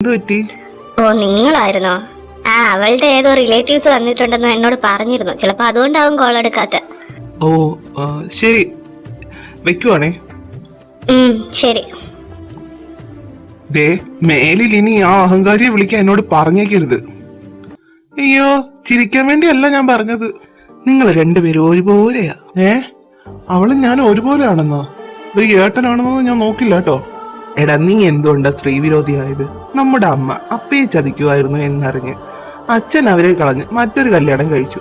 എന്തു പറ്റി? ഓ, നിങ്ങളായിരുന്നോ? അവളുടെ ഏതോ റിലേറ്റീവ്സ് വന്നിട്ടുണ്ടെന്ന് എന്നോട് പറഞ്ഞിരുന്നു. ചിലപ്പോ അതുകൊണ്ടാവും കോൾ എടുക്കാത്ത. ഓ ശരി, വെക്കുവാണേ. ശരി. ദേ, മേലിൽ ഇനി ആ അഹങ്കാരിയെ വിളിക്കാൻ എന്നോട് പറഞ്ഞേക്കരുത്. അയ്യോ, ചിരിക്കാൻ വേണ്ടിയല്ല ഞാൻ പറഞ്ഞത്. നിങ്ങൾ രണ്ടുപേരും ഒരുപോലെയാ. അവളും ഞാനും ഒരുപോലെയാണെന്നോ? ഇത് ഏട്ടനാണെന്നോ ഞാൻ നോക്കില്ല കേട്ടോ. എടാ, നീ എന്തുകൊണ്ടാ സ്ത്രീവിരോധിയായത്? നമ്മുടെ അമ്മ അപ്പയെ ചതിക്കുമായിരുന്നു എന്നറിഞ്ഞ് അച്ഛൻ അവരെ കളഞ്ഞ് മറ്റൊരു കല്യാണം കഴിച്ചു.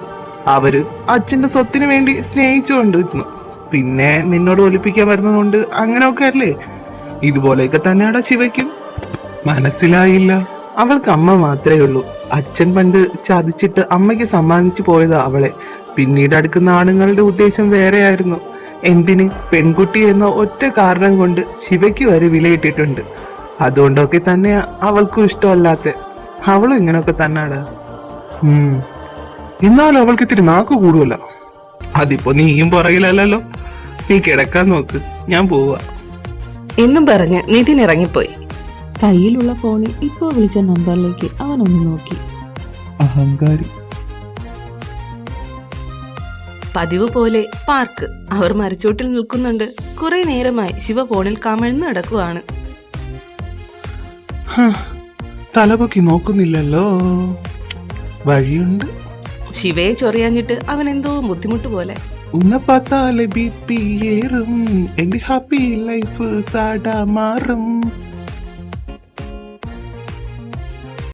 അവര് അച്ഛന്റെ സ്വത്തിന് വേണ്ടി സ്നേഹിച്ചുകൊണ്ടിരുന്നു. പിന്നെ നിന്നോട് ഒലിപ്പിക്കാൻ വരുന്നതുകൊണ്ട് അങ്ങനെയൊക്കെ അല്ലേ? ഇതുപോലെയൊക്കെ തന്നെയാടാ ശിവയ്ക്കും. മനസ്സിലായില്ല? അവൾക്ക് അമ്മ മാത്രമേ ഉള്ളൂ. അച്ഛൻ പണ്ട് ചതിച്ചിട്ട് അമ്മയ്ക്ക് സമ്മാനിച്ചു പോയതാ അവളെ. പിന്നീട് അടുക്കുന്ന ആണുങ്ങളുടെ ഉദ്ദേശം വേറെയായിരുന്നു. എന്തിന്? പെൺകുട്ടി എന്ന ഒറ്റ കാരണം കൊണ്ട് ശിവയ്ക്ക് വരെ വിലയിട്ടിട്ടുണ്ട്. അതുകൊണ്ടൊക്കെ തന്നെയാ അവൾക്കും ഇഷ്ടമല്ലാത്ത. അവളും ഇങ്ങനെയൊക്കെ തന്നെയാടാ. എന്നാലും അവൾക്ക് ഇത്തിരി നാക്ക് കൂടുമല്ല. അതിപ്പോ നീയും പുറകിലല്ലോ. നീ കിടക്കാൻ നോക്ക്, ഞാൻ പോവാ എന്നും പറഞ്ഞ് നിതിൻ ഇറങ്ങിപ്പോയി. കയ്യിലുള്ള ഫോണിൽ ഇപ്പോൾ വിളിച്ച നമ്പറിലേക്ക് അവൻ ഒന്ന് നോക്കി. അഹങ്കാരി. പതിവ് പോലെ പാർക്ക്. അവർ മരച്ചോട്ടിൽ നിൽക്കുന്നുണ്ട്. കുറെ നേരമായി ശിവ ഫോണിൽ കമിഴ്ന്നു കിടക്കുവാണ്. തലപൊക്കി നോക്കുന്നില്ലല്ലോ. വഴിയുണ്ട്. ശിവയെ ചൊറിയാഞ്ഞിട്ട് അവൻ എന്തോ ബുദ്ധിമുട്ട് പോലെ. ഉന്നെ പാത്താലെ ബിപി ഏറും, എന്റെ ഹാപ്പി ലൈഫ് സാഡാ മാറും.